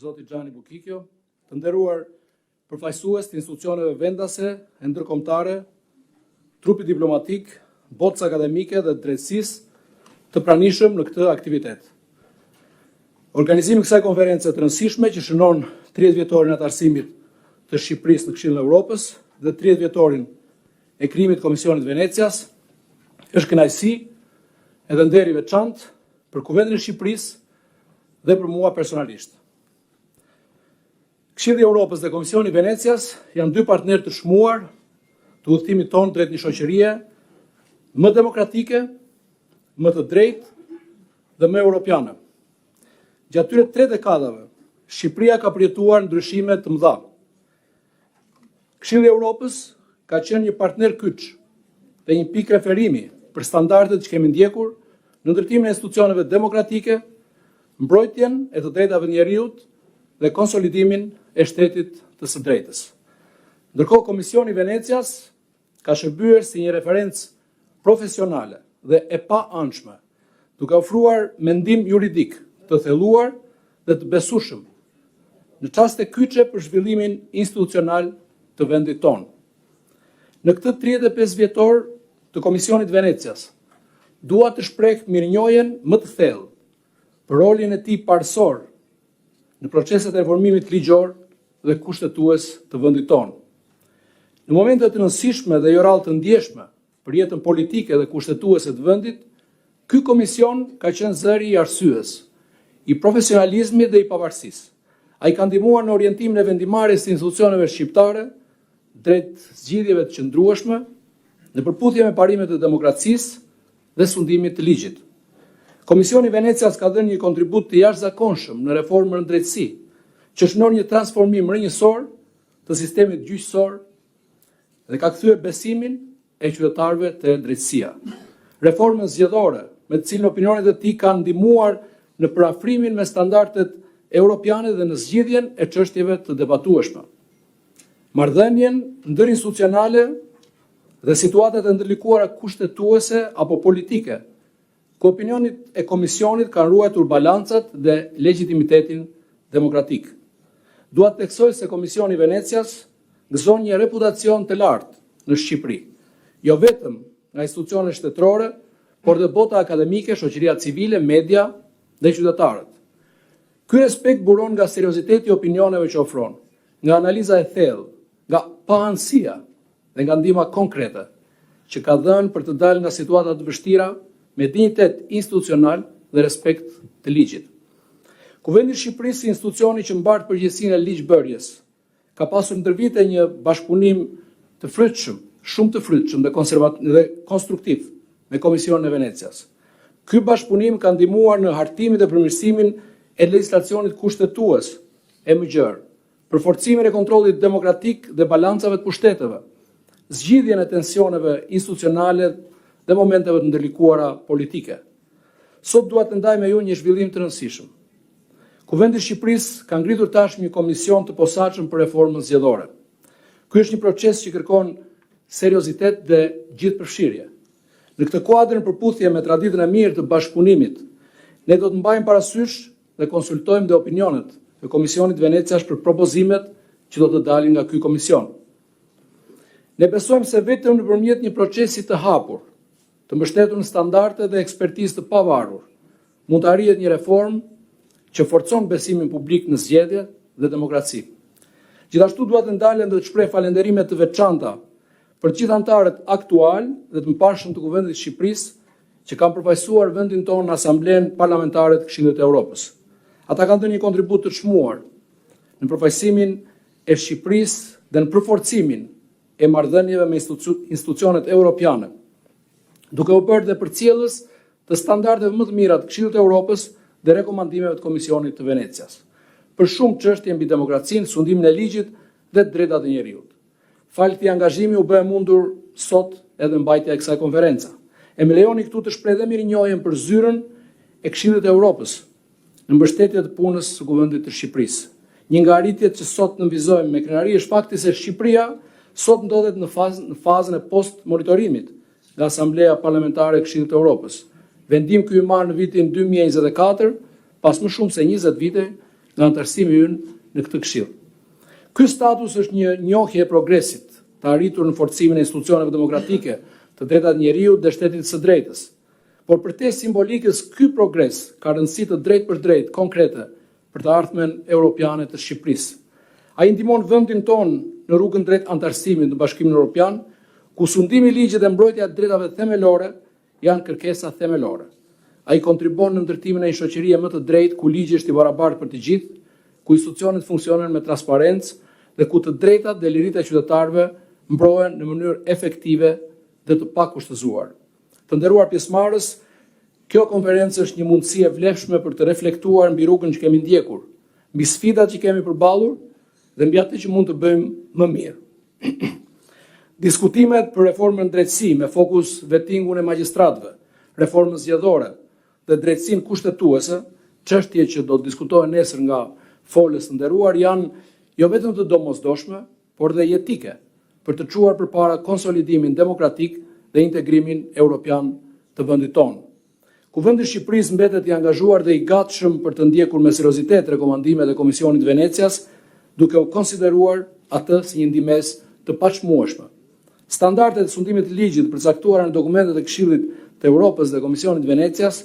zoti Xhani Bukikjo, të nderuar përfaqësues të institucioneve vendase e ndërkombëtare, trupi diplomatik, botës akademike dhe drejtësisë të pranishëm në këtë aktivitet. Organizimi i kësaj konference të rëndësishme që shënon 30 vjetorin e anëtarësimit të Shqipërisë në Këshillin e Evropës dhe 30 vjetorin e krijimit të Komisionit Venecias është kënaqësi edhe nder i veçantë për Kuvendin e Shqipërisë dhe për mua personalisht. Këshilli i Evropës dhe Komisioni i Venecias janë dy partnerë të shmuar të udhëtimit tonë drejt një shoqërie më demokratike, më të drejtë dhe më europiane. Gjatë tyre 3 dekadave, Shqipëria ka përjetuar ndryshime të mëdha. Këshilli i Evropës ka qenë një partner kyç dhe një pikë referimi për standardet që kemi ndjekur në ndërtimin e institucioneve demokratike, mbrojtjen e të drejtave të njerëzit dhe konsolidimin e shtetit të së drejtës. Ndërkohë Komisioni i Venecias ka shërbyer si një referencë profesionale dhe e pa-anshme, duke ofruar mendim juridik të thelluar dhe të besueshëm në çaste kyçe për zhvillimin institucional të vendit tonë. Në këtë 35 vjetor të Komisionit Venecias, dua të shpreh mirënjohjen më të thellë për rolin e tij parësor në proceset e reformimit ligjor dhe kushtetues të vendit tonë. Në momente të rëndësishme dhe jo rrallë të ndjeshme për jetën politike dhe kushtetuese të vendit, ky komision ka qenë zëri i arsyes, i profesionalizmit dhe i pavarësisë. Ai ka ndihmuar në orientimin e vendimarrjes të institucioneve shqiptare drejt zgjidhjeve të qëndrueshme në përputhje me parimet e demokracisë dhe sundimit të ligjit. Komisioni i Venecias ka dhënë një kontribut të jashtëzakonshëm në reformën në drejtësi, që shënon një transformim rrënjësor të sistemit gjyqësor dhe ka kthyer besimin e qytetarëve te drejtësia. Reformën zgjedhore, me të cilën opinionet e tij kanë ndihmuar në përafrimin me standardet europiane dhe në zgjidhjen e çështjeve të debatueshme. Marrëdhënien ndërinstitucionale dhe situatat e ndërlikuara kushtetuese apo politike, ku opinionit e Komisionit kanë ruajtur balancat dhe legitimitetin demokratik. Dua të theksoj se Komisioni i Venecias gëzon një reputacion të lartë në Shqipëri, jo vetëm nga institucionet shtetërore, por dhe bota akademike, shoqëria civile, media dhe qytetarët. Ky respekt buron nga serioziteti i opinioneve që ofron, nga analiza e thellë, nga pa-anësia dhe nga ndihma konkrete që ka dhënë për të dalë nga situata të vështira me dinjitet institucional dhe respekt të ligjit. Kuvendi i Shqipërisë si institucioni që mbart përgjegjësinë e ligjbërjes ka pasur ndër vite një bashkëpunim të frytshëm, shumë të frytshëm dhe konstruktiv me Komisionin e Venecias. Ky bashkëpunim ka ndihmuar në hartimin dhe përmirësimin e legjislacionit kushtetues e më gjerë, përforcimin e kontrollit demokratik dhe balancave të pushteteve, zgjidhjen e tensioneve institucionale dhe momenteve të ndërlikuara politike. Sot dua të ndaj me ju një zhvillim të rëndësishëm. Kuvendi i Shqipërisë ka ngritur tashmë një komision të posaçëm për reformën zgjedhore. Ky është një proces që kërkon seriozitet dhe gjithëpërfshirje. Në këtë kuadër, në përputhje me traditën e mirë të bashkëpunimit, ne do të mbajmë parasysh dhe konsultojmë dhe opinionet e Komisionit Venecias për propozimet që do të dalin nga ky komision. Ne besojmë se vetëm nëpërmjet një procesi të hapur, të mbështetur në standarde dhe ekspertizë të pavarur, mund të arrihet një reformë që forcon besimin publik në zgjedhje dhe demokraci. Gjithashtu dua të ndalem dhe të shpreh falënderime të veçanta për të gjithë anëtarët aktual dhe të mëparshëm të Kuvendit të Shqipërisë që kanë përfaqësuar vendin tonë në Asamblenë Parlamentare të Këshillit të Evropës. Ata kanë dhënë një kontribut të çmuar në përfaqësimin e Shqipërisë dhe në përforcimin e marrëdhënieve me institucionet europiane, duke u bërë dhe përcjellës të standardeve më të mira të Këshillit të Evropës dhe rekomandimeve të Komisionit të Venecias, për shumë çështje mbi demokracinë, sundimin e ligjit dhe drejtat e njerëzit. Falë këtij angazhimi u bë mundur sot edhe mbajtja e kësaj konference. E më lejoni këtu të shpreh dhe mirënjohjen për zyrën e Këshillit të Evropës në mbështetje të punës së Kuvendit të Shqipërisë. Një nga arritjet që sot nënvizojmë me krenari është fakti se Shqipëria sot ndodhet në fazën e post-monitorimit nga Asambleja Parlamentare e Këshillit të Evropës. Vendim ky i marrë në vitin 2024, pas më shumë se 20 vite nga antarësimi ynë në këtë këshill. Ky status është një njohje e progresit të arritur në forcimin e institucioneve demokratike, të drejtat njeriut dhe shtetit së drejtës. Por për te simbolikës, ky progres ka rëndësi të drejt për drejt konkrete për të ardhmen europiane të Shqipërisë. Ai ndihmon vendin ton në rrugën drejt antarësimit në Bashkimin Evropian, ku sundimi i ligjit dhe mbrojtja e drejtave themelore janë kërkesa themelore. Ai kontribon në ndërtimin e një shoqërie më të drejtë ku ligji është i barabartë për të gjithë, ku institucionet funksionojnë me transparencë dhe ku të drejtat dhe liritë e qytetarëve mbrohen në mënyrë efektive dhe të pakushtëzuar. Të nderuar pjesëmarrës, kjo konferencë është një mundësi e vlefshme për të reflektuar mbi rrugën që kemi ndjekur, mbi sfidat që kemi përballur dhe mbi atë që mund të bëjmë më mirë. Diskutimet për reformën drejtësi me fokus vettingun e magjistratëve, reformën zgjedhore dhe drejtësinë kushtetuese, çështje që do të diskutohen nesër nga folës të nderuar, janë jo vetëm të domosdoshme, por dhe jetike, për të çuar përpara konsolidimin demokratik dhe integrimin europian të vendit tonë. Kuvendi i Shqipërisë mbetet i angazhuar dhe i gatshëm për të ndjekur me seriozitet rekomandimet e Komisionit të Venecias, duke u konsideruar atë si një ndihmës të paçmueshme. Standardet e sundimit të ligjit përcaktuara në dokumentet e Këshillit të Evropës dhe Komisionit të Venecias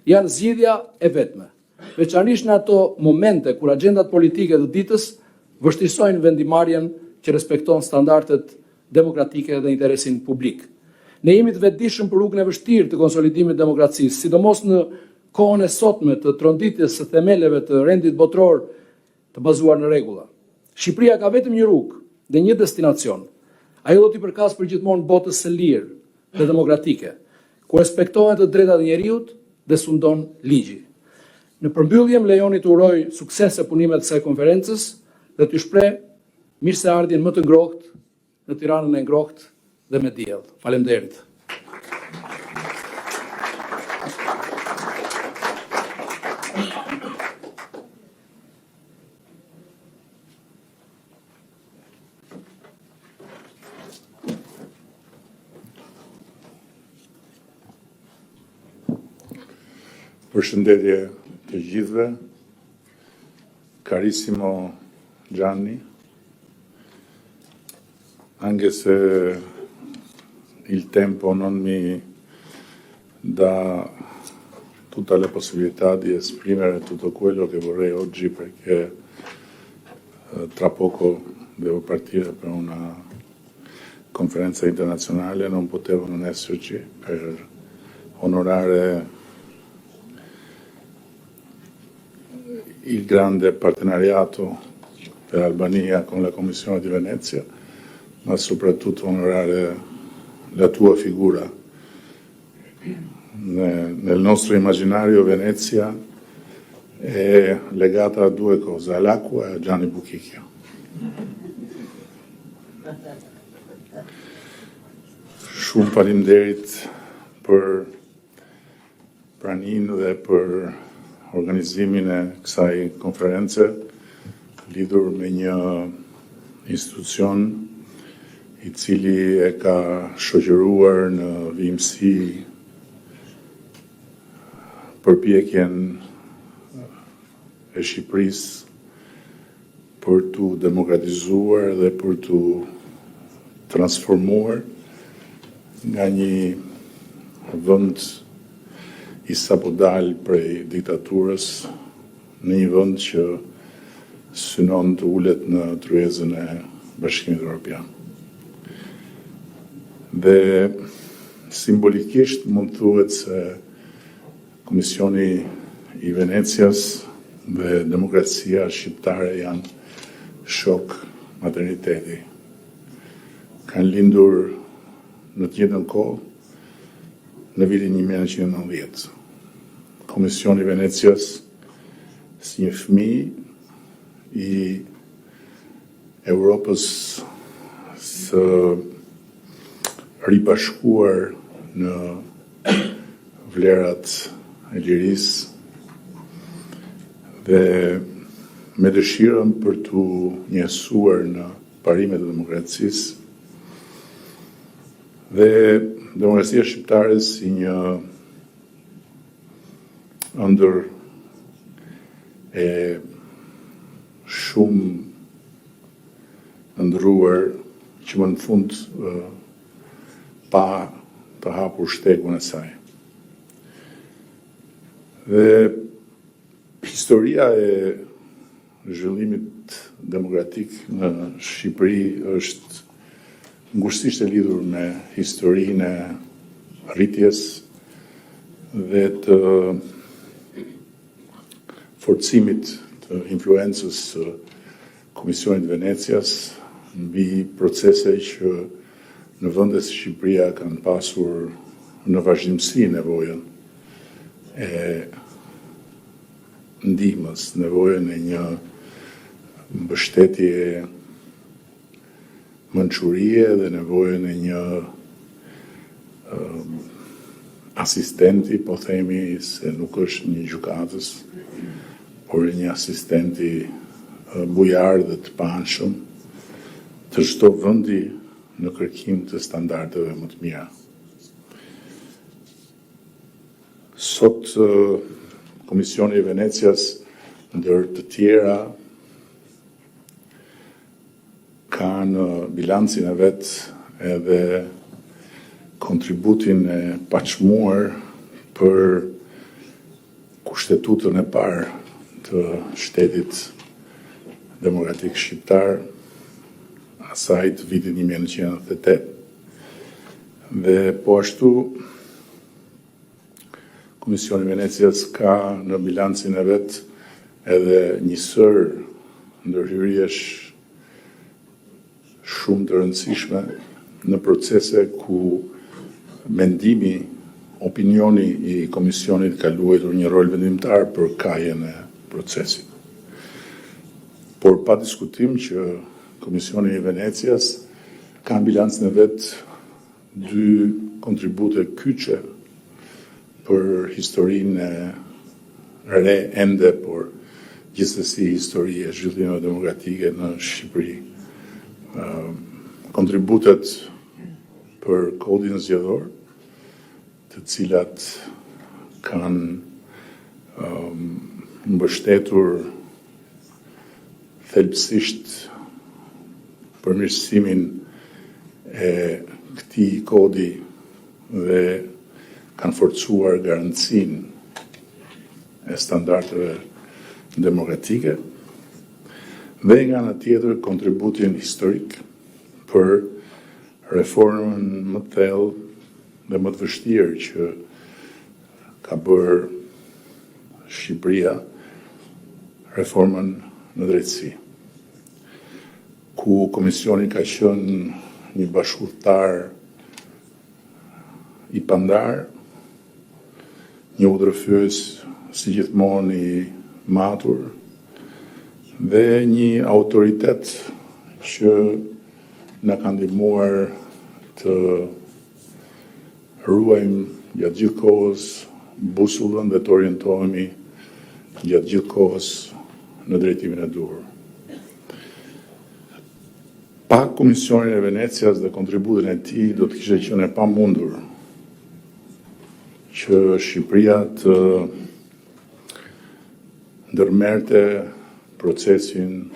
janë zgjidhja e vetme, veçanërisht në ato momente kur agjendat politike të ditës vështirësojnë vendimarrjen që respekton standardet demokratike dhe interesin publik. Ne jemi të vetëdijshëm për rrugën e vështirë të konsolidimit të demokracisë, sidomos në kohën e sotme të tronditjes së themeleve të rendit botror të bazuar në rregulla. Shqipëria ka vetëm një rrugë dhe një destinacion. Ajo do t'i përkasë përgjithmonë botës së lirë dhe demokratike, ku respektohen të drejtat e njeriut dhe sundon ligji. Në përmbyllje më lejoni të uroj sukses e punimet të kësaj konferencës dhe t'ju shpreh mirëseardhjen më të ngrohtë në Tiranën e ngrohtë dhe me diell. Faleminderit. Përshëndetje të gjithëve, carissimo Gianni, anche se il tempo non mi dà tutta la possibilità di esprimere tutto quello che vorrei oggi, perché tra poco devo partire per una conferenza internazionale, non potevo non esserci per onorare il grande partenariato dell'Albania con la Commissione di Venezia, ma soprattutto onorare la tua figura. Nel nostro immaginario Venezia è legata a due cose, all'acqua e a Gianni Buchicchio. Shumë faleminderit për praninë dhe për organizimin e kësaj konference lidhur me një institucion i cili e ka shoqëruar në vimësi përpjekjen e Shqipërisë për t'u demokratizuar dhe për t'u transformuar nga një vend i sapo dal prej diktaturës në një vend që synon të ulet në tryezën e Bashkimit Evropian. Dhe simbolikisht mund thuhet se Komisioni i Venecias dhe demokracia shqiptare janë shok materniteti. Kanë lindur në të njëjtën kohë në vitin 1990. Komisioni i Venecias si një fëmijë i Europës së ribashkuar në vlerat e lirisë dhe me dëshirën për t'u njësuar në parimet e demokracisë dhe demokracia shqiptare si një ëndër e shumë ndruar që më në fund pa të hapur shtekun e saj. Dhe historia e zhvillimit demokratik në Shqipëri është ngushtisht e lidhur me historinë e rritjes dhe të forcimit të influencës së Komisionit Venecias mbi procese që në vende si Shqipëria kanë pasur në vazhdimsi nevojën e ndihmës, nevojën e një mbështetje mençurie dhe nevojën e një asistenti, po themi se nuk është një gjykatës, por një asistenti bujar dhe të panshëm të çdo vendi në kërkim të standardeve më të mira. Sot Komisioni i Venecias, ndër të tjera, ka në bilancin e vet edhe kontributin e paçmuar për kushtetutën e parë të shtetit demokratik shqiptar, asaj të vitit 1998. Dhe po ashtu Komisioni i Venecias ka në bilancin e vet edhe një sër ndërhyrjesh shumë të rëndësishme në procese ku mendimi, opinioni i Komisionit ka luajtur një rol vendimtar për kajen e procesit. Por pa diskutim që Komisioni i Venecias ka në bilancin e vet dy kontribute kyçe për historinë e re ende, por gjithsesi histori e zhvillimeve demokratike në Shqipëri. Kontributet për kodin zgjedhor, të cilat kanë mbështetur thelbësisht përmirësimin e këtij kodi dhe kanë forcuar garancinë e standardeve demokratike, dhe nga ana tjetër kontributin historik për reformën më të thellë dhe më të vështirë që ka bërë Shqipëria, reformën në drejtësi, ku Komisioni ka qenë një bashkëpunëtar i pandar, një udhërfyes si gjithmonë i matur, dhe një autoritet që na ka ndihmuar të ruajmë gjatë gjithë kohës busullën dhe të orientohemi gjatë gjithë kohës në drejtimin e duhur. Pa Komisionin e Venecias dhe kontributin e tij do të kishte qenë e pamundur që Shqipëria të ndërmerte procesin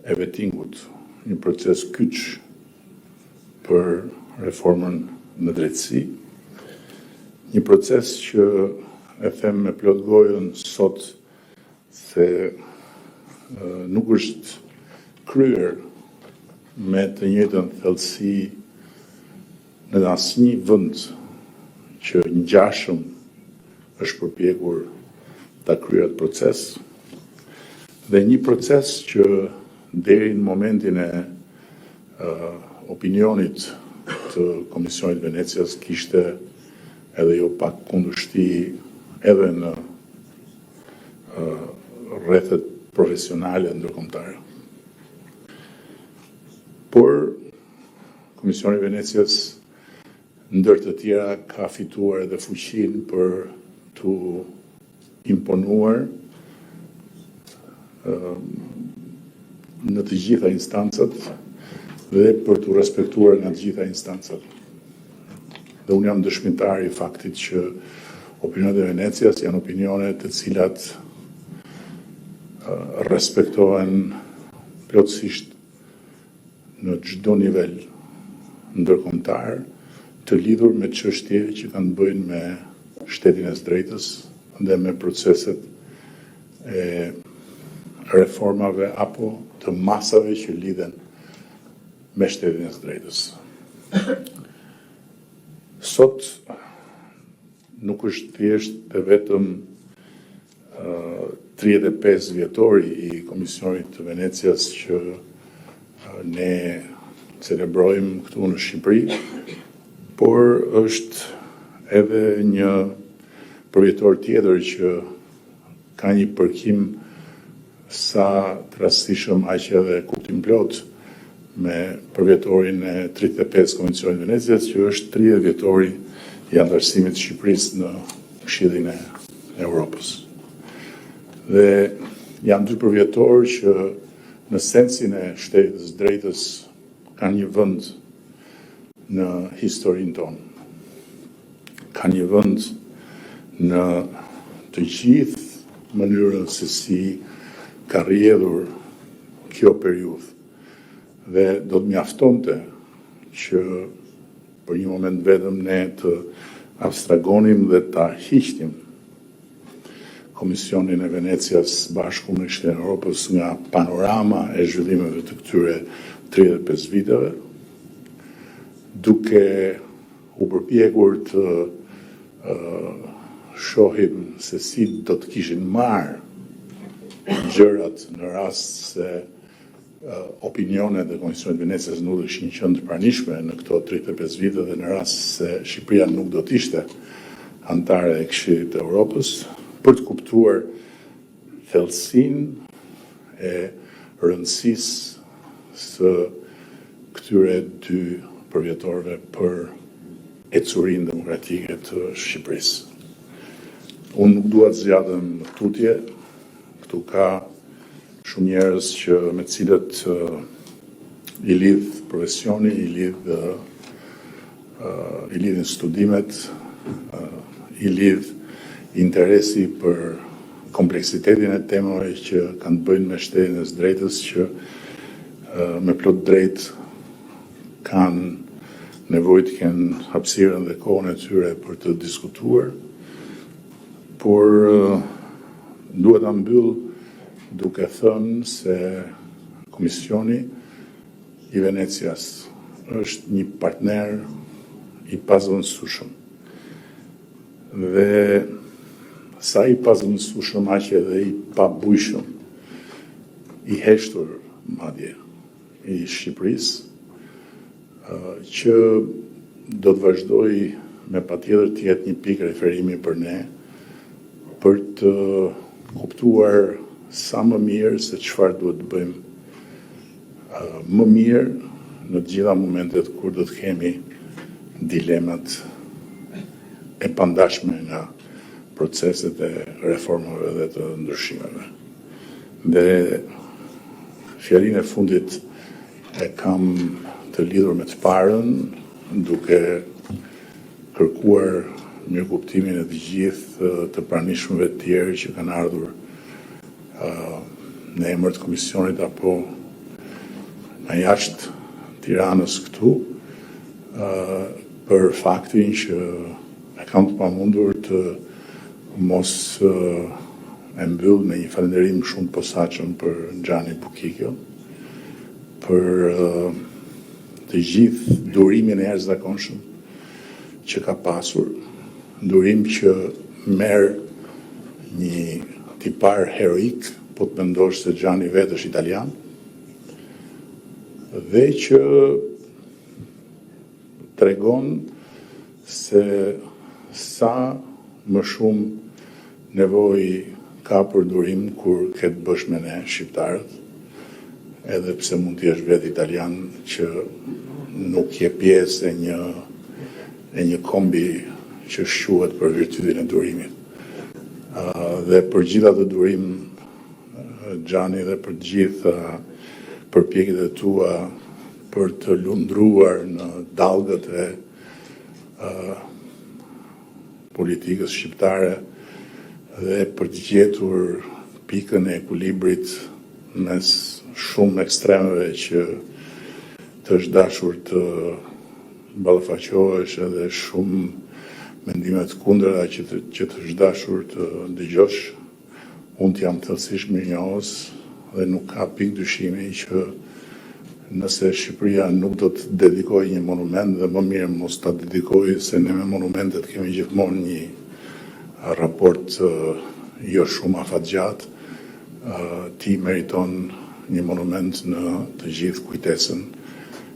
e vettingut, një proces kyç për reformën në drejtësi, një proces që e them me plot gojën sot se nuk është kryer me të njëjtën thellësi në asnjë vend që ngjashëm është përpjekur ta kryejë proces, dhe një proces që deri në momentin e opinionit të Komisionit Venecias kishte edhe jo pak kundërshti edhe në rrethet profesionale ndërkombëtare. Por Komisioni i Venecias ndër të tjera ka fituar edhe fuqinë për të imponuar në të gjitha instancat dhe për të respektuar nga të gjitha instancat. Dhe unë jam dëshmitar i faktit që opinionet e Venecias janë opinione të cilat respektohen plotësisht në çdo nivel ndërkombëtar të lidhur me çështje që kanë bëjnë me shtetin e së drejtës dhe me proceset e reformave apo të masave që lidhen me shtetin e së drejtës. Sot nuk është thjesht e vetëm 35 vjetori i Komisionit të Venecias që ne celebrojmë këtu në Shqipëri, por është edhe një përvjetor tjetër që ka një përkim sa të rastishëm aq edhe kuptim plot me përvjetorin e 35 Komisionit të Venecias, që është 30 vjetori i antarësimit të Shqipërisë në Këshillin e Europës. Dhe janë dy përvjetor që në sensin e shtetit të së drejtës kanë një vend në historinë tonë. Kanë një vend në të gjithë mënyrën se si ka rrjedhur kjo periudhë. Dhe do të mjaftonte që për një moment vetëm ne të abstragonim dhe ta hiqnim Komisionin e Venecias bashku me Këshillin e Europës nga panorama e zhvillimeve të këtyre 35 viteve, duke u përpjekur të shohim se si do të kishin marrë gjërat në rast se opinionet e Komisionit Venecias nuk do ishin qenë të pranishme në këto 35 vite dhe në rast se Shqipëria nuk do të ishte antare e Këshillit të Europës, për të kuptuar thellësinë e rëndësisë së këtyre dy përvjetorëve për ecurinë demokratike të Shqipërisë. Unë nuk dua të zgjatëm tutje, këtu ka shumë njerëz që me të cilët i lidh profesioni, i lidhin studimet, i lidh interesi për kompleksitetin e temave që kanë të bëjnë me shtetin e së drejtës, që me plot drejt kanë nevojë të kenë hapësirën dhe kohën e tyre për të diskutuar, por duhet ta mbyll duke thënë se Komisioni i Venecias është një partner i pazëvendësueshëm. Dhe sa i pazëvendësueshëm aq edhe i pabujshëm, i heshtur madje i Shqipërisë, që do të vazhdoj me patjetër të jetë një pikë referimi për ne, për të kuptuar sa më mirë se çfarë duhet të bëjmë më mirë në të gjitha momentet kur do të kemi dilemat e pandashme nga proceset e reformave dhe të ndryshimeve. Dhe fjalinë e fundit e kam të lidhur me të parën, duke kërkuar mirëkuptimin e të gjithë të pranishmëve të tjerë që kanë ardhur në emër të Komisionit apo nga jashtë Tiranës këtu, për faktin që e kam të pamundur të mos e mbyll me një falënderim shumë të posaçëm për Xhani Bukikjo, për të gjithë durimin e jashtëzakonshëm që ka pasur, durim që merr një tipar heroik, po të mendosh se Xhani vetë është italian, dhe që tregon se sa më shumë nevojë ka për durim kur ke të bësh me ne shqiptarët, edhe pse mund të jesh vetë italian që nuk je pjesë e një kombi që shquhet për virtytin e durimit. Dhe për gjitha të durim, Xhani, dhe për gjitha përpjekjet e tua për të lundruar në dallgët e politikës shqiptare dhe për të gjetur pikën e ekuilibrit mes shumë ekstremeve që të është dashur të ballafaqohesh edhe shumë mendimet kundëra që të është dashur të dëgjosh. Unë jam thellësisht mirënjohës dhe nuk ka pikë dyshimi që nëse Shqipëria nuk do të dedikojë një monument, dhe më mirë mos ta dedikojë, se ne me monumentet kemi gjithmonë një raport jo shumë afatgjatë, ti meriton një monument në të gjithë kujtesën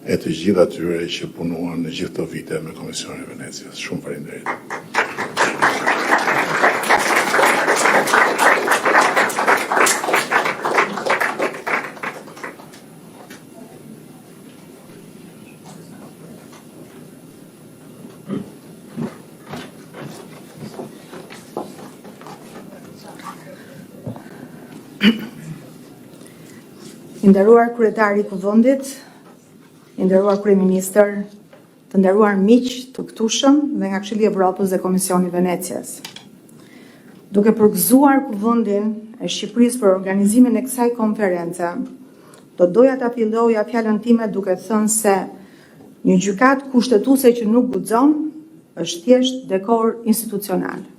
e të gjithë atyre që punuan në gjithë të vite me Komisionin e Venecias. Shumë faleminderit. I nderuar kryetari i Kuvendit, i nderuar kryeministër, të nderuar miq të këtushëm dhe nga Këshilli i Evropës dhe Komisioni i Venecias. Duke përgëzuar Kuvendin e Shqipërisë për organizimin e kësaj konference, do doja ta filloja fjalën time duke thënë se një gjykatë kushtetuese që nuk guxon është thjesht dekor institucional.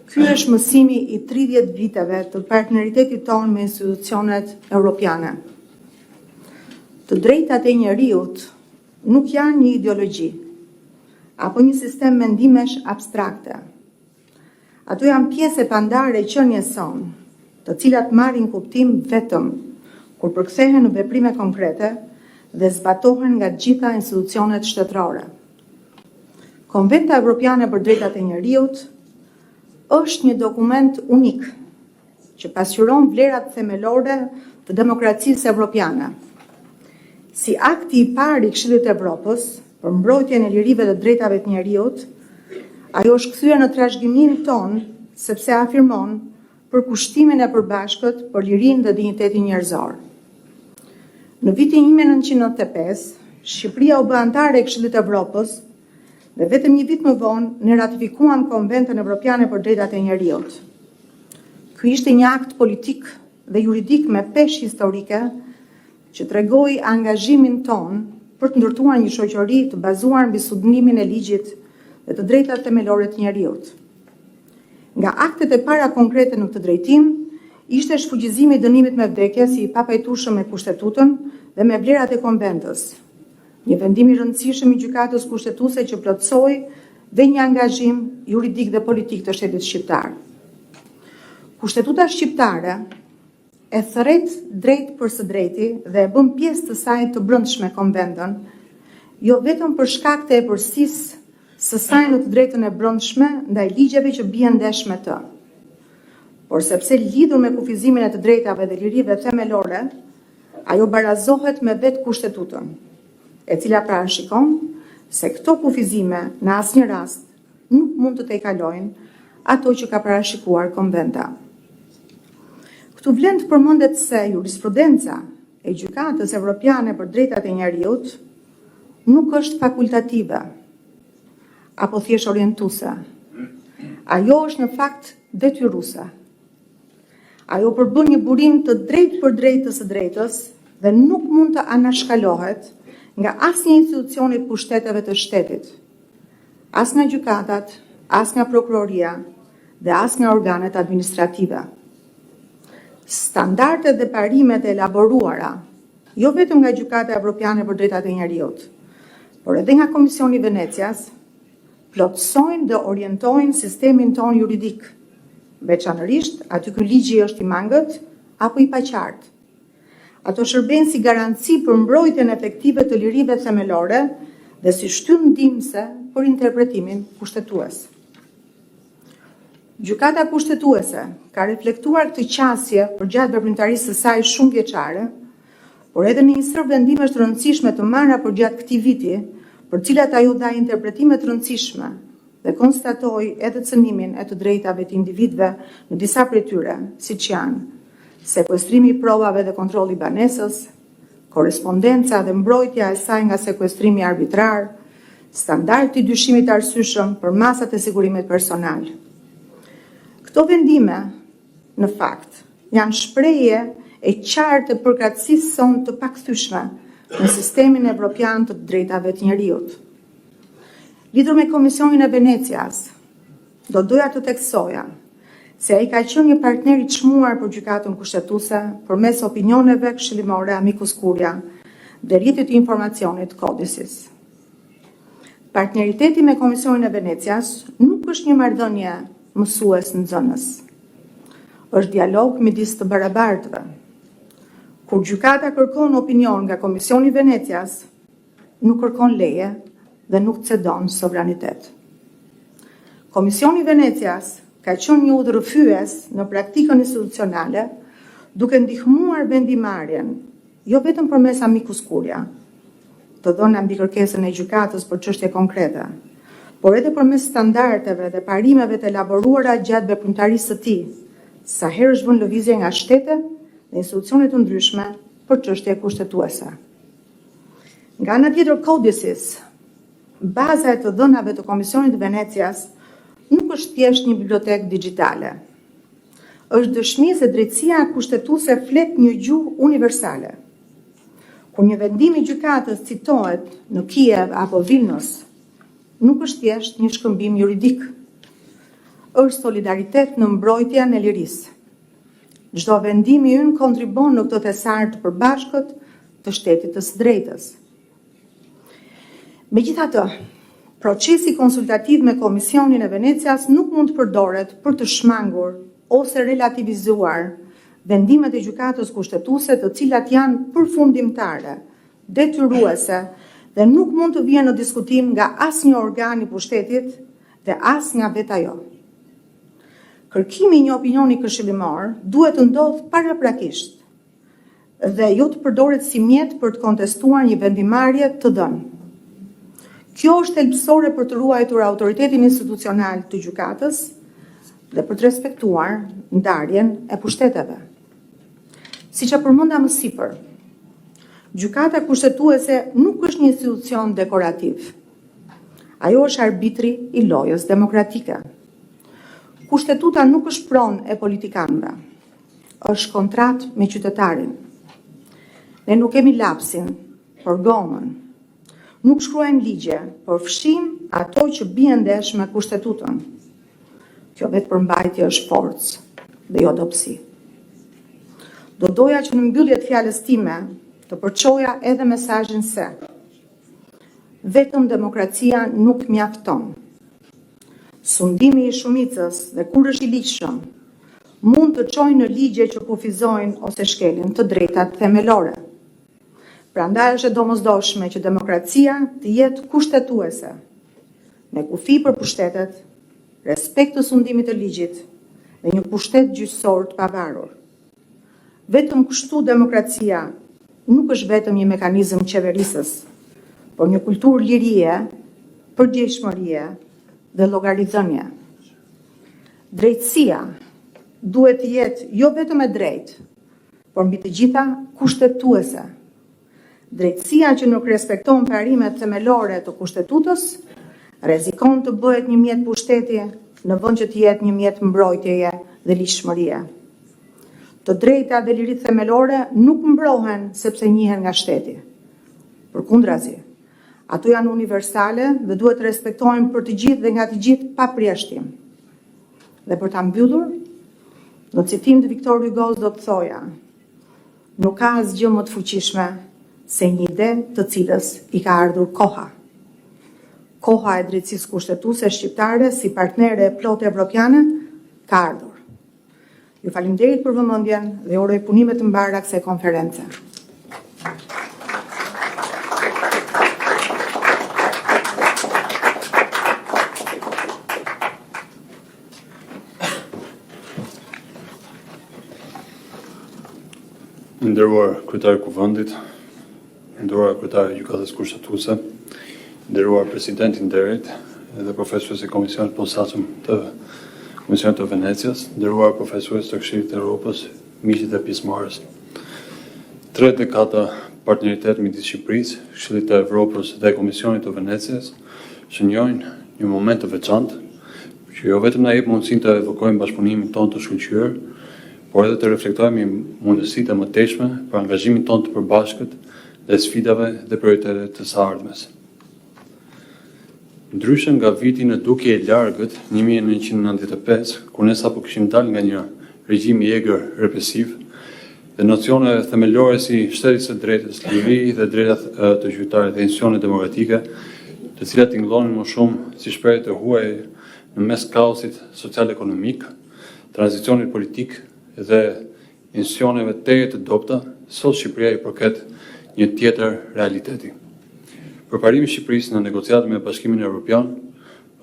Ky është mësimi i 30 viteve të partneritetit tonë me institucionet europiane. Të drejtat e njeriut nuk janë një ideologji, apo një sistem mendimesh abstrakte. Ato janë pjesë e pandare e qenies sonë, të cilat marrin kuptim vetëm kur përkthehen në veprime konkrete dhe zbatohen nga gjitha institucionet shtetërore. Konventa Evropiane për Drejtat e Njeriut është një dokument unik që pasqyron vlerat themelore të demokracisë evropiane. Si akti i parë i Këshillit të Evropës për mbrojtjen e lirive dhe drejtave të njeriut, ajo është kthyer në trashëgiminë tonë sepse afirmon përkushtimin e përbashkët për lirinë dhe dinjitetin njerëzor. Në vitin 1995, Shqipëria u bë anëtare e Këshillit të Evropës dhe vetëm një vit më vonë ne ratifikuam Konventën Evropiane për Drejtat e Njeriut. Ky ishte një akt politik dhe juridik me peshë historike që tregoi angazhimin ton për të ndërtuar një shoqëri të bazuar mbi sudnimin e ligjit dhe të drejtat themelore të njeriut. Nga aktet e para konkrete në këtë drejtim ishte shfuqizimi i dënimit me vdekje si i papajtueshëm me kushtetutën dhe me vlerat e konventës. Një vendim i rëndësishëm i gjykatës kushtetuese që plotësoi dhe një angazhim juridik dhe politik të shtetit shqiptar. Kushtetuta shqiptare e thret drejt për së drejti dhe e bën pjesë të saj të brendshme konventën, jo vetëm për shkak të epërsisë së saj në të drejtën e brendshme ndaj ligjeve që bien ndesh me të, por sepse lidhur me kufizimin e të drejtave dhe lirive themelore, ajo barazohet me vetë kushtetutën, e cila parashikon se këto kufizime në asnjë rast nuk mund të tejkalojnë ato që ka parashikuar konventa. Këtu vlen të përmendet se jurisprudenca e Gjykatës Evropiane për Drejtat e Njeriut nuk është fakultative apo thjesht orientuese. Ajo është në fakt detyruese. Ajo përbën një burim të drejtë për drejtë të së drejtës dhe nuk mund të anashkalohet nga asnjë institucion i pushteteve të shtetit, as nga gjykatat, as nga prokuroria dhe as nga organet administrative. Standardet dhe parimet e elaboruara, jo vetëm nga Gjykata Evropiane për Drejtat e Njeriut, por edhe nga Komisioni i Venecias, plotësojnë dhe orientojnë sistemin ton juridik, veçanërisht aty ku ligji është i mangët apo i paqartë. Ato shërben si garanci për mbrojtjen efektive të lirive themelore dhe si shtyllë ndihmëse për interpretimin kushtetues. Gjykata kushtetuese ka reflektuar këtë qasje përgjatë veprimtarisë së saj shumë vjeçare, por edhe në një sër vendimesh të rëndësishme të marra përgjatë këtij viti, për cilat ajo dha interpretime të rëndësishme dhe konstatoi edhe cënimin e të drejtave të individëve në disa prej tyre, siç janë sekuestrimi i provave dhe kontrolli i banesës, korrespondenca dhe mbrojtja e saj nga sekuestrimi arbitrar, standardi i dyshimit arsyeshëm për masat e sigurimit personal. Këto vendime në fakt, janë shprehje e qartë të përkatësisë sonë të pakthyeshme në sistemin evropian të drejtave të njeriut. Lidhur me Komisionin e Venecias, do doja të theksoja se ai ka qenë një partner i çmuar për gjykatën kushtetuese përmes opinioneve këshillimore amicus curia dhe rrjetit të informacionit Kodisis. Partneriteti me Komisionin e Venecias nuk është një marrëdhënie mësues-nxënës. Është dialog midis të barabartëve. Kur gjykata kërkon opinion nga Komisioni i Venecias, nuk kërkon leje dhe nuk cedon sovranitet. Komisioni i Venecias ka qenë një udhërrëfyes në praktikën institucionale, duke ndihmuar vendimarrjen, jo vetëm përmes amicus curia, të dhëna mbi kërkesën e gjykatës për çështje konkrete, por edhe përmes standardeve dhe parimeve të elaboruara gjatë veprimtarisë së tij, sa herë është vënë lëvizje nga shtete dhe institucione të ndryshme për çështje kushtetuese. Nga ana tjetër, Kodisis, baza e të dhënave të Komisionit të Venecias, nuk është thjesht një bibliotekë digjitale. Është dëshmi se drejtësia kushtetuese flet një gjuhë universale. Kur një vendim i gjykatës citohet në Kiev apo Vilnius, nuk është thjesht një shkëmbim juridik. Është solidaritet në mbrojtjen e lirisë. Çdo vendim i ynë kontribon në këtë thesar të përbashkët të shtetit të së drejtës. Megjithatë, procesi konsultativ me Komisionin e Venecias nuk mund të përdoret për të shmangur ose relativizuar vendimet e gjykatës kushtetuese, të cilat janë përfundimtare, detyruese dhe nuk mund të vijnë në diskutim nga asnjë organ i pushtetit dhe as nga vetë ajo. Kërkimi i një opinioni këshillimor duhet të ndodhë paraprakisht dhe jo të përdoret si mjet për të kontestuar një vendimarrje të dhënë. Kjo është thelbësore për të ruajtur autoritetin institucional të gjykatës dhe për të respektuar ndarjen e pushteteve. Siç e përmenda më sipër, gjykata kushtetuese nuk është një institucion dekorativ. Ajo është arbitri i lojës demokratike. Kushtetuta nuk është pronë e politikanëve, është kontratë me qytetarin. Ne nuk kemi lapsin, por gomën. Nuk shkruajmë ligje, por fshim ato që bien ndesh me kushtetutën. Kjo vetë përmbajtje është forcë dhe jo dobësi. Do doja që në mbyllje të fjalës time të përçoja edhe mesazhin se vetëm demokracia nuk mjafton. Sundimi i shumicës dhe kur është i ligjshëm mund të çojë në ligje që kufizojnë ose shkelin të drejtat themelore. Prandaj është e domosdoshme që demokracia të jetë kushtetuese, me kufi për pushtetet, respekt të sundimit të ligjit dhe një pushtet gjyqësor të pavarur. Vetëm kështu demokracia nuk është vetëm një mekanizëm qeverisës, por një kulturë lirie, përgjegjshmërie dhe llogaridhënie. Drejtësia duhet të jetë jo vetëm e drejtë, por mbi të gjitha kushtetuese. Drejtësia që nuk respekton parimet themelore të kushtetutës, rrezikon të bëhet një mjet pushteti në vend që të jetë një mjet mbrojtjeje dhe ligjshmërie. Të drejta dhe lirit themelore nuk mbrohen sepse njihen nga shteti. Përkundrazi, ato janë universale dhe duhet të respektohen për të gjithë dhe nga të gjithë pa përjashtim. Dhe për ta mbyllur, në citim të Victor Hugo do të thoja, nuk ka asgjë më të fuqishme se një ide të cilës i ka ardhur koha. Koha e drejtësisë kushtetuese shqiptare si partnere e plotë evropiane ka ardhur. Ju faleminderit për vëmendjen dhe uroj punime të mbara kësaj konference. Nderuar kryetari i Kuvendit, nderuar kryetari i Gjykatës Kushtetuese, nderuar presidenti i nderit dhe profesorës e Komisionit Posaçëm të Komisionit të Venecias, nderuar profesorës të Këshillit të Evropës, miqtë dhe pjesëmarrës. 3 dekada partneritet midis Shqipërisë, Këshillit të Evropës dhe Komisionit të Venecias shënjojnë një moment të veçantë që jo vetëm na jep mundësinë të evokojmë bashkëpunimin tonë të shkëlqyer, por edhe të reflektojmë mundësitë e mëtejshme për angazhimin tonë të përbashkët dhe sfidave dhe prioritetet të së ardhmes. Ndryshe nga viti në dukje e largët 1995, kur ne sapo kishim dalë nga një regjim i egër represiv, dhe nocione themelore si shteti së drejtës, liri dhe drejtat të qytetarëve dhe institucione demokratike, të cilat tingëllonin më shumë si shprehje të huaj në mes kaosit social-ekonomik, tranzicionit politik dhe institucioneve të dobta, sot Shqipëria i përket një tjetër realiteti. Përparimi i Shqipërisë në negociatat me Bashkimin Evropian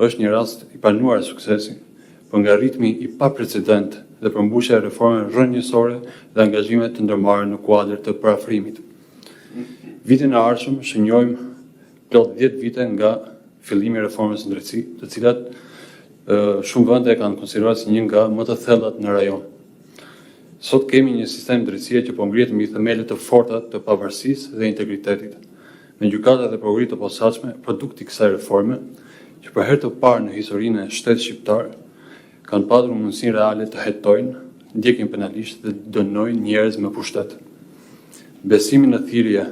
është një rast i panuar suksesi, për nga ritmi i paprecedent dhe përmbushja e reformave rrënjësore dhe angazhime të ndërmarrë në kuadër të parafrimit. Vitin e ardhshëm shënjojmë plot 10 vite nga fillimi i reformës së drejtësisë, të cilat shumë vende e kanë konsideruar si një nga më të thellat në rajon. Sot kemi një sistem drejtësie që po ngrihet mbi themele të forta të pavarësisë dhe integritetit, me gjykata dhe prokurit të posaçme, produkti i kësaj reforme, që për herë të parë në historinë e shtetit shqiptar kanë patur mundësinë reale të hetojnë, ndjekin penalisht dhe dënojnë njerëz me pushtet. Besimin në thirrje,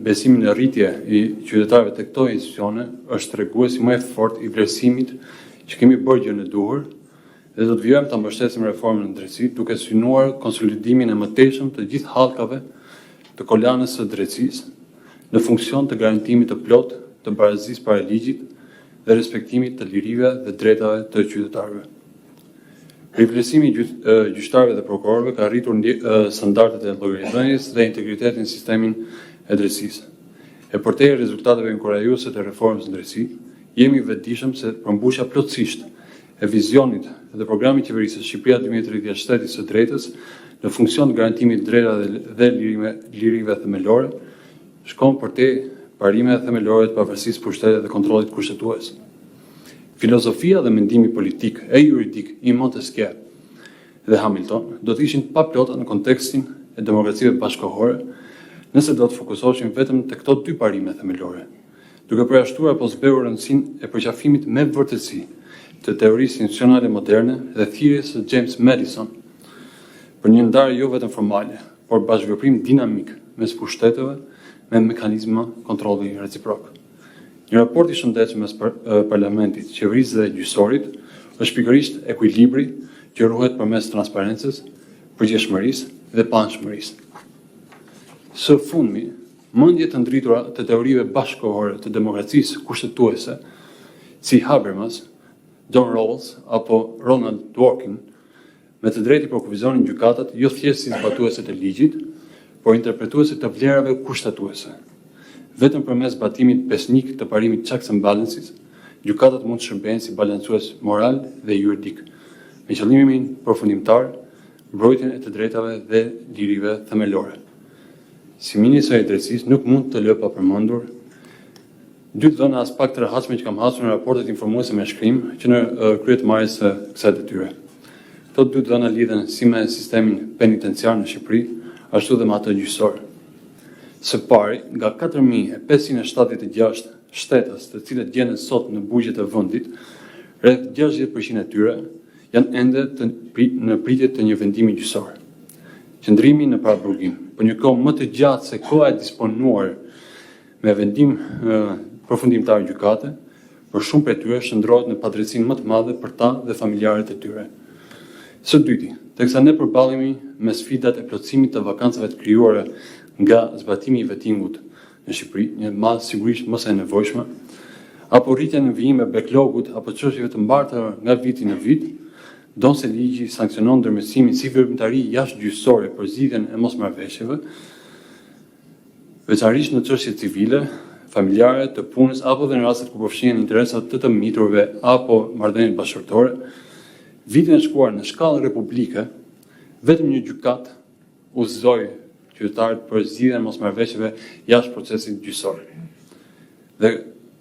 besimin në rritje i qytetarëve tek këto institucione është treguesi më i fortë i vlerësimit që kemi bërë gjën e duhur dhe do të vijojmë ta mbështesim reformën në drejtësi duke synuar konsolidimin e mëtejshëm të gjithë hallkave të kolanës së drejtësisë në funksion të garantimit të plotë të barazisë para ligjit dhe respektimit të lirive dhe drejtave të qytetarëve. Rivlerësimi i gjyqtarëve dhe prokurorëve ka rritur standardet e llogaritënies dhe integritetin në sistemin e drejtësisë. E përtej rezultateve inkurajuese të reformës në drejtësi, jemi vetëdijshëm se përmbushja plotësisht e vizionit dhe programit qeverisë Shqipëria 2030 shteti së drejtës në funksion të garantimit të drejtave dhe lirive themelore shkon përtej parime themelore të pavarësisë pushtetit dhe kontrollit kushtetues. Filozofia dhe mendimi politik e juridik i Montesquieu dhe Hamilton do të ishin pa plota në kontekstin e demokracive bashkëkohore nëse do të fokusoheshin vetëm te këto dy parime themelore, duke përjashtuar apo zbehur rëndësinë e përqafimit me vërtetësi të teorisë institucionale moderne dhe thirrjes së James Madison për një ndarje jo vetëm formale, por bashkëveprim dinamik mes pushteteve me mekanizma kontrolli reciprok. Një raport i shëndetshëm mes parlamentit, qeverisë dhe gjyqësorit është pikërisht ekuilibri që ruhet përmes transparencës, përgjegjshmërisë dhe panshmërisë. Së fundmi, mendje të ndritura të teorive bashkëkohore të demokracisë kushtetuese, si Habermas, John Rawls apo Ronald Dworkin, me të drejtë për kufizonin gjykatat jo thjesht si zbatuese të ligjit, por interpretuese të vlerave kushtetuese. Vetëm përmes batimit besnik të parimit checks and balances, gjykatat mund të shërbejnë si balancues moral dhe juridik, me qëllimin përfundimtar mbrojtjen e të drejtave dhe lirive themelore. Si ministri i drejtësisë nuk mund të lë pa përmendur dy dhëna as pak të rehatshme që kam hasur në raportet informuese me shkrim që në krye të marrjes së kësaj detyre. Këto dy dhëna lidhen si me sistemin penitenciar në Shqipëri, ashtu dhe me atë gjyqësor. Së pari, nga 4.576 shtetës të cilët gjenden sot në bugjet e vendit, rreth 60% e tyre janë ende në pritje të një vendimi gjyqësor. Qëndrimi në paraburgim, për një kohë më të gjatë se koha e disponuar me vendim përfundimtar gjykate, për shumë prej tyre shndrohet në padrejtësinë më të madhe për ta dhe familjarët e tyre. Së dyti, teksa ne përballemi me sfidat e plotësimit të vakancave të krijuara nga zbatimi i vettingut në Shqipëri, një madh sigurisht mos e nevojshme, apo rritja në vijim e backlogut apo çështjeve të mbartura nga viti në vit, donse ligji sanksionon ndërmjetësimin si veprimtari jashtëgjyqësore për zgjidhjen e mosmarrëveshjeve, veçanërisht në çështje civile, familjare, të punës apo dhe në rastet ku përfshihen interesat të miturve apo marrëdhëniet bashkëtorë. Vitin e shkuar në shkallë republike, vetëm një gjykat udhëzoi qytetarët për zgjidhjen e mosmarrëveshjeve jashtë procesit gjyqësor. Dhe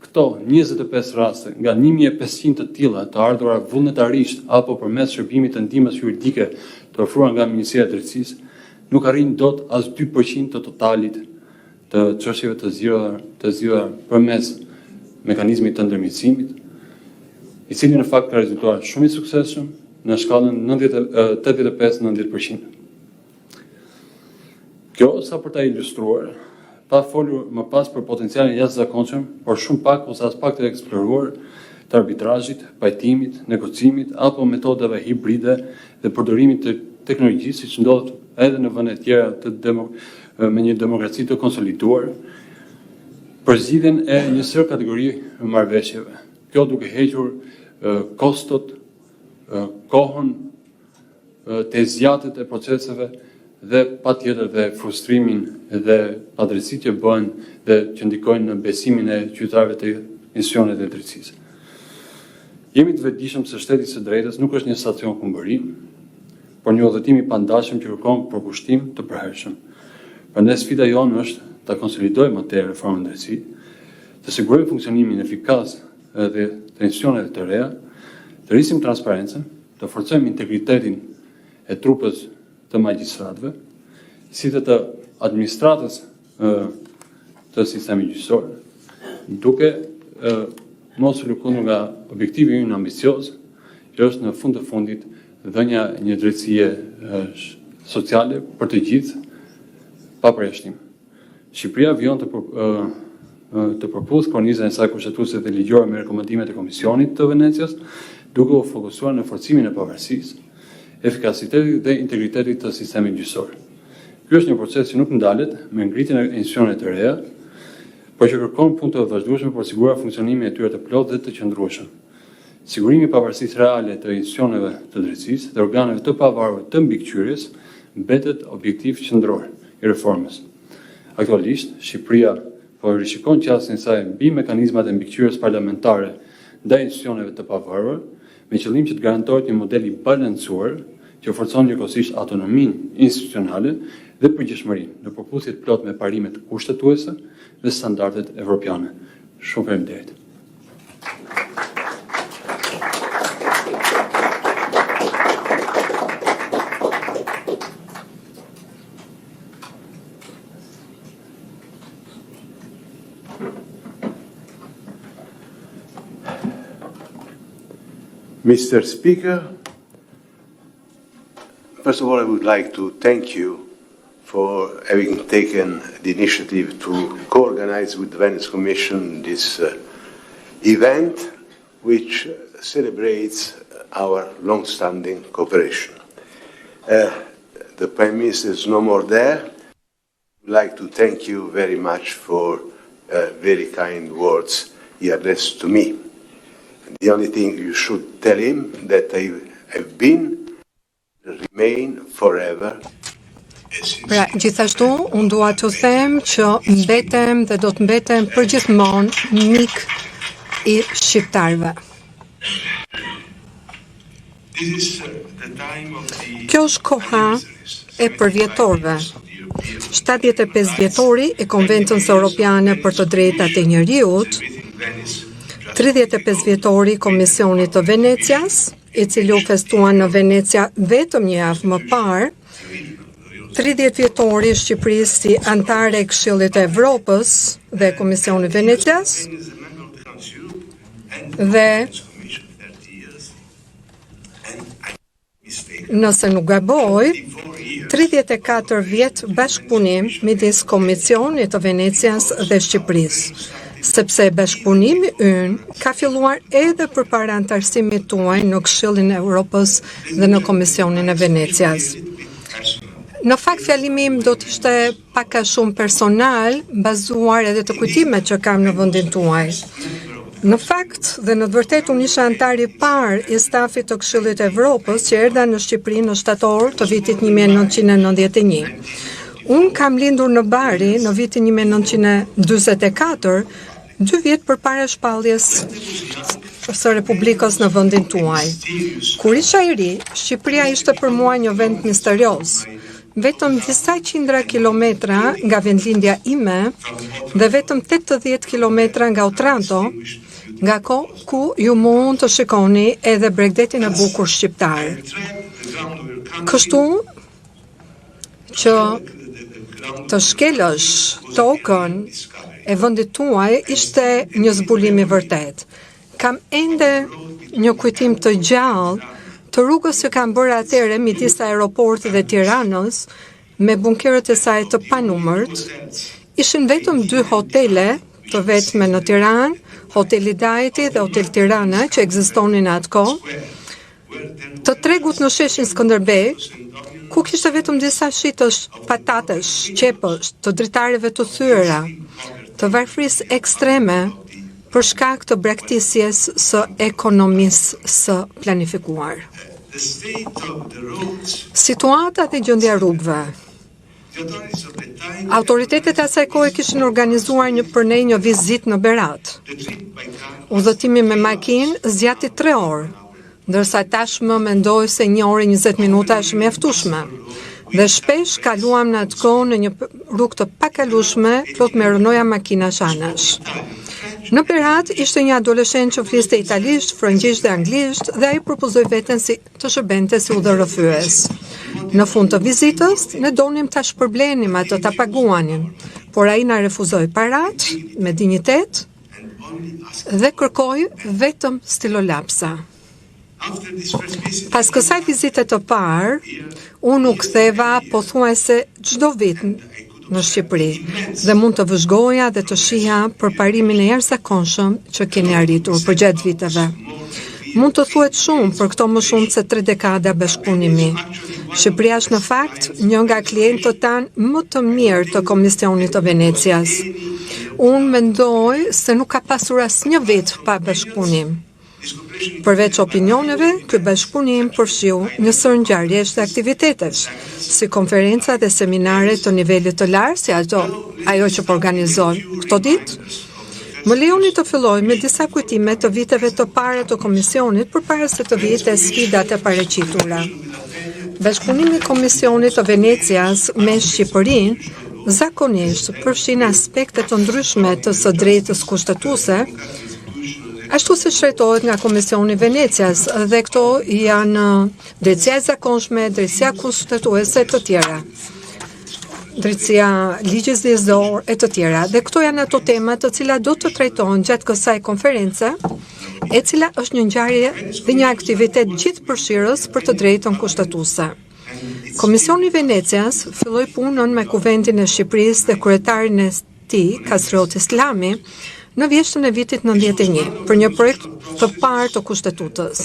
këto 25 raste nga 1500 të tilla të ardhura vullnetarisht apo përmes shërbimit të ndihmës juridike të ofruar nga Ministria e Drejtësisë nuk arrin dot as 2% të totalit të çështjeve të zgjidhura përmes mekanizmit të ndërmjetësimit, i cili në fakt ka rezultuar shumë i suksesshëm, në shkallën 85-90%. Kjo sa për ta ilustruar, pa folur më pas për potencialin jashtëzakonshëm, por shumë pak ose as pak të eksploruar të arbitrazhit, pajtimit, negocimit apo metodave hibride dhe përdorimit të teknologjisë, siç ndodh edhe në vende të tjera me një demokraci të konsoliduar, për zgjidhjen e një sër kategori marrëveshjeve. Kjo duke hequr kostot, kohën, të zgjatjet e proceseve dhe patjetër dhe frustrimin dhe padrejtësitë që bëhen dhe që ndikojnë në besimin e qytetarëve të institucionet e drejtësisë. Jemi të vetëdijshëm se shteti së drejtës nuk është një stacion kumbëri, por një udhëtim i pandashëm që kërkon përkushtim të përhershëm. Prandaj sfida jonë është ta konsolidojmë atë reformën drejtësi, të sigurojmë funksionimin efikas dhe të institucioneve të reja, të rrisim transparencën, të forcojmë integritetin e trupës të magjistratëve, si dhe të administratës të sistemit gjyqësor, duke mos u lëkundur nga objektivi ynë ambicioz, që është në fund të fundit dhënia një drejtësie sociale për të gjithë, pa përjashtim. Shqipëria vijon të përputhë kornizën e saj kushtetuese dhe ligjore me rekomandimet e Komisionit të Venecias, duke u fokusuar në forcimin e pavarësisë, efikasitetit dhe integritetit të sistemit gjyqësor. Ky është një proces që nuk ndalet me ngritjen e institucioneve të reja, por që kërkon punë të vazhdueshme për siguruar funksionimin e tyre të plotë dhe të qëndrueshëm. Sigurimi i pavarësisë reale të institucioneve të drejtësisë dhe organeve të pavarura të mbikëqyrjes mbetet objektiv qendror i reformës. Aktualisht, Shqipëria po rishikon qasjen e saj mbi mekanizmat e mbikëqyrjes parlamentare ndaj institucioneve të pavarura, me qëllim që të garantohet një model i balancuar që forcon njëkohësisht autonominë institucionale dhe përgjegjësinë në përputhje të plotë me parimet kushtetuese dhe standardet evropiane. Shumë faleminderit. Mr. Speaker, first of all, I would like to thank you for having taken the initiative to co-organize with the Venice Commission this event, which celebrates our long-standing cooperation. The Prime Minister is no more there. I would like to thank you very much for very kind words he addressed to me. The only thing you should tell him that I have been, remain forever. Pra, gjithashtu, unë dua të them që mbetem dhe do të mbetem përgjithmonë mik i shqiptarëve. Kjo është koha e përvjetorëve. 75 vjetori e Konvencës Europiane për të Drejtat e Njeriut, 35 vjetori Komisionit të Venecias, i cili u festuan në Venecia vetëm një javë më parë, 30 vjetori Shqipërisë si antare e Këshillit të Evropës dhe Komisioni Venecias, dhe nëse nuk gaboj, 34 vjet bashkëpunim midis Komisionit të Venecias dhe Shqipërisë, sepse bashkëpunimi ynë ka filluar edhe përpara antarësimit tuaj në Këshillin e Evropës dhe në Komisionin e Venecias. Në fakt, fjalimi im do të ishte pak a shumë personal, bazuar edhe të kujtimet që kam në vendin tuaj. Në fakt, dhe në të vërtetë unë isha antar i parë i stafit të Këshillit të Evropës që erdha në Shqipëri në shtator të vitit 1991. Unë kam lindur në Bari në vitin 1944, 2 vjet përpara shpalljes së Republikës në vendin tuaj. Kur isha i ri, Shqipëria ishte për mua një vend misterioz. Vetëm disa qindra kilometra nga vendlindja ime dhe vetëm 80 kilometra nga Otranto, nga ku ju mund të shikoni edhe Bregdetin e bukur shqiptar. Kështu që të shkelësh tokën e vendit tuaj ishte një zbulim i vërtet. Kam ende një kujtim të gjallë të rrugës që kanë bërë atëre midis aeroportit dhe Tiranës me bunkerët e saj të panumërt, ishin vetëm 2 hotele të vetme në Tiranë, Hoteli Dajti dhe Hotel Tirana që ekzistonin atë kohë, të tregut në sheshin Skënderbej, ku kishte vetëm disa shitësh, patatesh, qepësh, të dritarëve të thyera, të varfërisë ekstreme për shkak të braktisjes së ekonomisë së planifikuar. Situata dhe gjendja e rrugëve. Autoritetet e asaj kohe kishin organizuar një vizitë në Berat. Udhëtimi me makinë zgjati 3 orë, ndërsa tashmë mendoj se 1 orë e 20 minuta është mjaftueshme. Dhe shpesh kaluam në atë kohë në një rrugë të pakalueshme, plot me rënoja makinash anash. Në Berat ishte një adoleshent që fliste italisht, frëngjisht dhe anglisht dhe ai propozoi veten si të shërbente si udhërrëfyes. Në fund të vizitës, ne donim ta shpërblenim atë, ta paguanin, por ai na refuzoi parat me dinjitet dhe kërkoi vetëm stilolapsa. Pas kësaj vizite të parë, unë u ktheva pothuajse çdo vit në Shqipëri dhe mund të vëzhgoja dhe të shija përparimin e jashtëzakonshëm që keni arritur përgjatë viteve. Mund të thuhet shumë për këto më shumë se 3 dekada bashkëpunimi. Shqipëria është në fakt një nga klientët tanë më të mirë të Komisionit të Venecias. Unë mendoj se nuk ka pasur asnjë vit pa bashkëpunim. Përveç opinioneve, ky bashkëpunim përfshiu një sër ngjarjesh dhe aktivitetesh, si konferenca dhe seminare të nivelit të lartë, si ajo që po organizon këto ditë. Më lejoni të filloj me disa kujtime të viteve të para të Komisionit përpara se të vijë sfidat e paraqitura. Bashkëpunimi i Komisionit të Venecias me Shqipërinë zakonisht përfshin aspekte të ndryshme të së drejtës kushtetuese, ashtu si shtrejtohet nga Komisioni i Venecias dhe këto janë drejtësia e zakonshme, drejtësia kushtetuese e të tjera, drejtësia ligjëzor e të tjera. Dhe këto janë ato tema të cilat do të trajtohen gjatë kësaj konference, e cila është një ngjarje dhe një aktivitet gjithëpërfshirës për të drejtën kushtetuese. Komisioni i Venecias filloi punën me Kuvendin e Shqipërisë dhe kryetarin e tij, Kasriot Islami, në vjeshtën e vitit 91, për një projekt të parë të kushtetutës.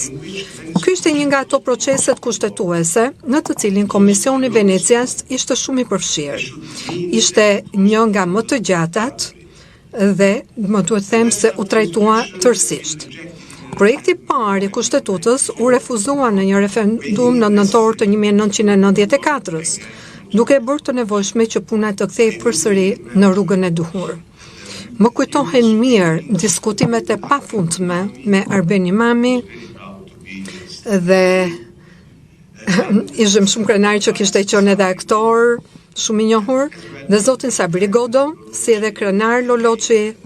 Ky ishte një nga ato proceset kushtetuese në të cilin Komisioni i Venecias ishte shumë i përfshirë. Ishte një nga më të gjatat dhe më duhet them se u trajtua tërësisht. Projekti i parë i kushtetutës u refuzua në një referendum në nëntor të 1994-s, duke bërë të nevojshme që puna të kthehej përsëri në rrugën e duhur. Më kujtohen mirë diskutimet e pafundme me Arben Imami dhe ishim shumë krenar që kishte qenë edhe aktor shumë i njohur dhe zotin Sabri Godo, si edhe krenar Loloçi,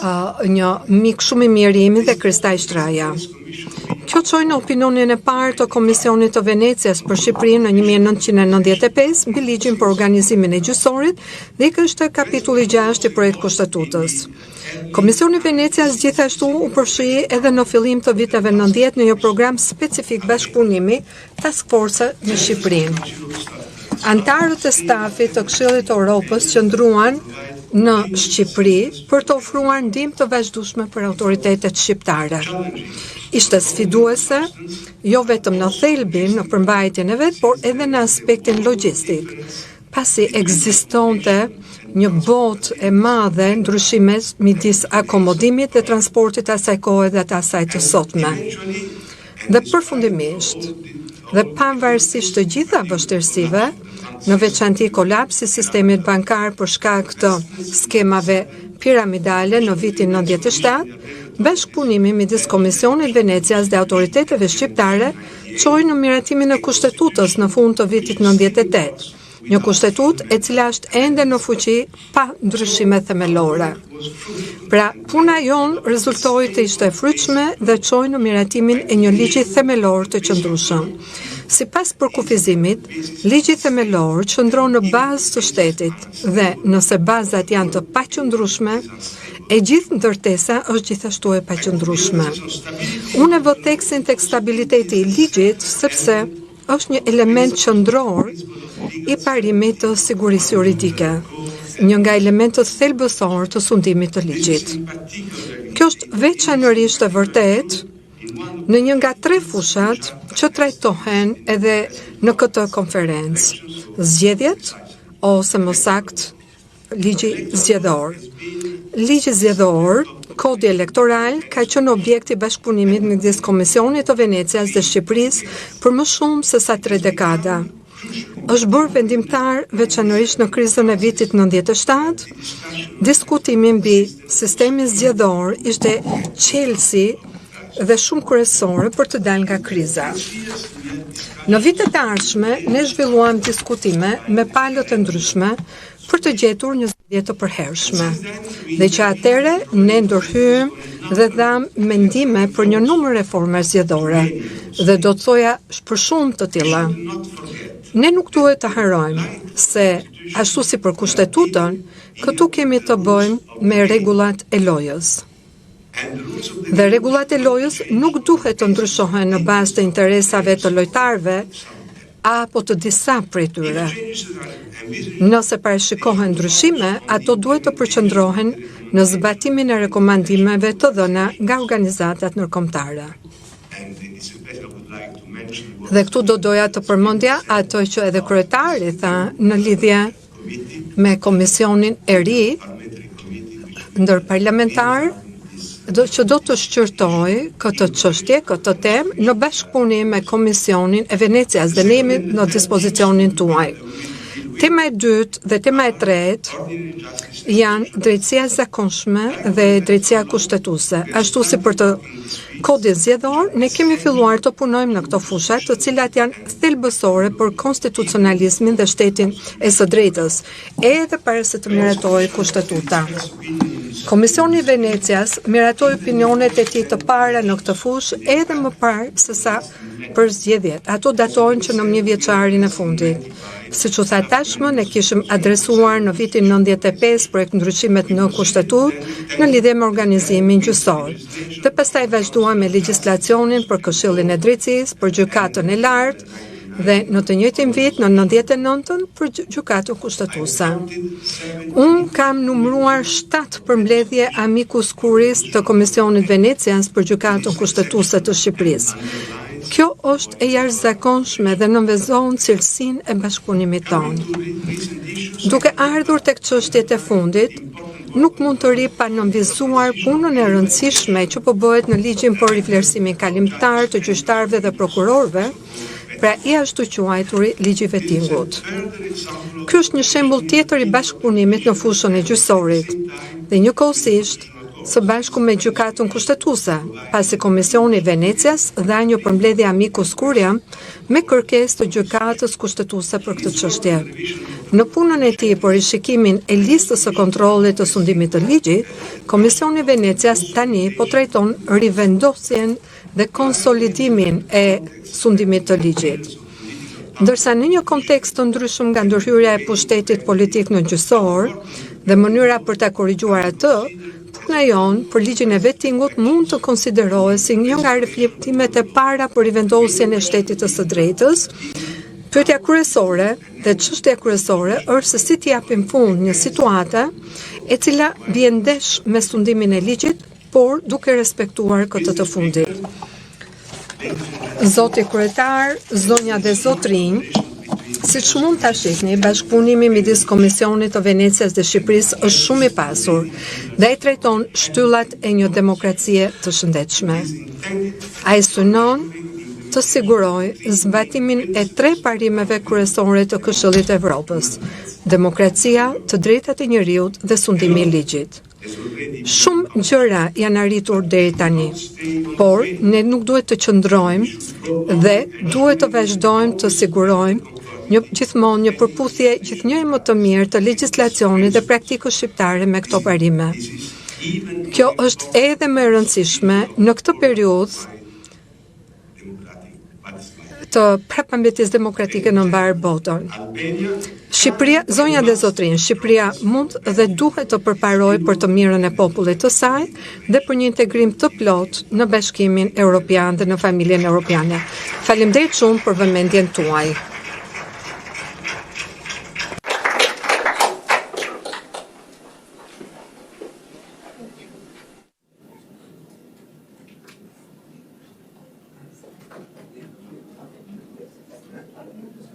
një mik shumë i mirë i imi dhe Kristaj Shtraja. Kjo çoi në opinionin e parë të Komisionit të Venecias për Shqipërinë në 1995 mbi ligjin për organizimin e gjyqësorit dhe i kishte kapitulli 6 i projekt kushtetutës. Komisioni i Venecias gjithashtu u përfshi edhe në fillim të viteve 90 në një program specifik bashkëpunimi Task Force në Shqipërinë. Antarët e stafit të Këshillit të Evropës qëndruan në Shqipëri për të ofruar ndihmë të vazhdueshme për autoritetet shqiptare. Ishte sfiduese, jo vetëm në thelbin, në përmbajtjen e vet, por edhe në aspektin logjistik, pasi ekzistonte një botë e madhe ndryshimes midis akomodimit dhe transportit asaj kohe dhe të asaj të sotme. Dhe përfundimisht, dhe pavarësisht të gjitha vështirësive, në veçanti kolapsi i sistemit bankar për shkak të skemave piramidale në vitin 97, bashkëpunimi midis Komisionit Venecias dhe autoriteteve shqiptare çoi në miratimin e kushtetutës në fund të vitit 98. Një kushtetutë e cila është ende në fuqi pa ndryshime themelore. Pra, puna jonë rezultoi të ishte e frytshme dhe çoi në miratimin e një ligji themelor të qëndrueshëm. Sipas përkufizimit, ligji themelor qëndron në bazë të shtetit dhe nëse bazat janë të paqëndrueshme, E gjithë ndërtesa është gjithashtu e paqëndrueshme. Unë e vë tekstin tek stabiliteti I ligjit sepse është një element qendror I parimit të sigurisë juridike, një nga elementët thelbësor të sundimit të ligjit. Kjo është veçanërisht e vërtetë në një nga 3 fushat që trajtohen edhe në këtë konferencë: zgjedhjet ose më saktë ligji zgjedhor. Ligji zgjedhor, kodi elektoral, ka qenë objekt I bashkëpunimit midis Komisionit të Venecias dhe Shqipërisë për më shumë se sa 3 dekada. Është bërë vendimtar veçanërisht në krizën e vitit 97. Diskutimi mbi sistemin zgjedhor ishte çelësi dhe shumë kryesore për të dalë nga kriza. Në vitet e ardhshme, ne zhvilluam diskutime me palët e ndryshme për të gjetur një zgjidhje të përhershme. Dhe që atëre ne ndërhyem dhe dham mendime për një numër reforma zgjedhore, dhe do të thoja për shumë të tilla. Ne nuk duhet të harrojmë se ashtu si për kushtetutën, këtu kemi të bëjmë me rregullat e lojës. Dhe rregullat e lojës nuk duhet të ndryshohen në bazë të interesave të lojtarëve apo të disa prej tyre. Nëse parashikohen ndryshime, ato duhet të përqendrohen në zbatimin e rekomandimeve të dhëna nga organizatat ndërkombëtare. Dhe këtu do doja të përmendja ato që edhe kryetari tha në lidhje me komisionin e ri ndërparlamentar, që do të shqyrtoj këtë çështje, këtë temë në bashkëpunim me Komisionin e Venecias dhe ne jemi në dispozicionin tuaj. Tema e dytë dhe tema e tretë janë drejtësia e zakonshme dhe drejtësia kushtetuese. Ashtu si për të kodin zgjedhor, ne kemi filluar të punojmë në këto fusha, të cilat janë thelbësore për konstitucionalizmin dhe shtetin e së drejtës, edhe para se të miratojë kushtetuta. Komisioni I Venecias miratoi opinionet e tij të para në këtë fushë edhe më parë se sa për zgjedhjet. Ato datojnë që në 1 vjeçarin e fundit. Siç u tha tashmë, ne kishim adresuar në vitin 95 projekt ndryshimet në kushtetutë në lidhje me organizimin gjyqësor. Dhe pastaj vazhduam me legjislacionin për Këshillin e Drejtësisë, për Gjykatën e Lartë dhe në të njëjtin vit në 99-ën për Gjykatën Kushtetuese. Unë kam numëruar 7 përmbledhje amicus curiae të Komisionit Venecias për Gjykatën Kushtetuese të Shqipërisë. Kjo është e jashtëzakonshme dhe nënvezon cilësinë e bashkëpunimit tonë. Duke ardhur tek çështjet e fundit, nuk mund të ri pa nënvizuar punën e rëndësishme që po bëhet në ligjin për rivlerësimin kalimtar të gjyqtarëve dhe prokurorëve, pra I ashtu quajturi ligji vettingut. Ky është një shembull tjetër I bashkëpunimit në fushën e gjyqësorit dhe njëkohësisht së bashku me Gjykatën Kushtetuese, pasi Komisioni I Venecias dha një përmbledhje amicus curiae me kërkesë të Gjykatës Kushtetuese për këtë çështje. Në punën e tij për rishikimin e listës së kontrollit të sundimit të ligjit, Komisioni I Venecias tani po trajton rivendosjen dhe konsolidimin e sundimit të ligjit. Ndërsa në një kontekst të ndryshëm nga ndërhyrja e pushtetit politik në gjyqësor dhe mënyra për ta korrigjuar atë, puna jonë për ligjin e vettingut mund të konsiderohet si një nga reflektimet e para për rivendosjen e shtetit të së drejtës. Pyetja kryesore dhe çështja kryesore është se si t'i japim fund një situate e cila vjen ndesh me sundimin e ligjit, por duke respektuar këtë të fundit. Zoti kryetar, zonja dhe zotrinj, siç mund ta shihni, bashkëpunimi midis Komisionit të Venecias dhe Shqipërisë është shumë I pasur dhe ai trajton shtyllat e një demokracie të shëndetshme. Ai synon të siguroj zbatimin e 3 parimeve kryesore të Këshillit të Evropës: demokracia, të drejtat e njerëzit dhe sundimi I ligjit. Shumë gjëra janë arritur deri tani, por ne nuk duhet të qëndrojmë dhe duhet të vazhdojmë të sigurojmë gjithmonë një përputhje gjithnjëri më të mirë të legjislacionit dhe praktikës shqiptare me këto parime. Kjo është edhe më e rëndësishme në këtë periudhë të prapambetjes demokratike në mbar botën. Shqipëria, zonja dhe zotrin, Shqipëria mund dhe duhet të përparojë për të mirën e popullit të saj dhe për një integrim të plot në Bashkimin Evropian dhe në familjen evropiane. Faleminderit shumë për vëmendjen tuaj.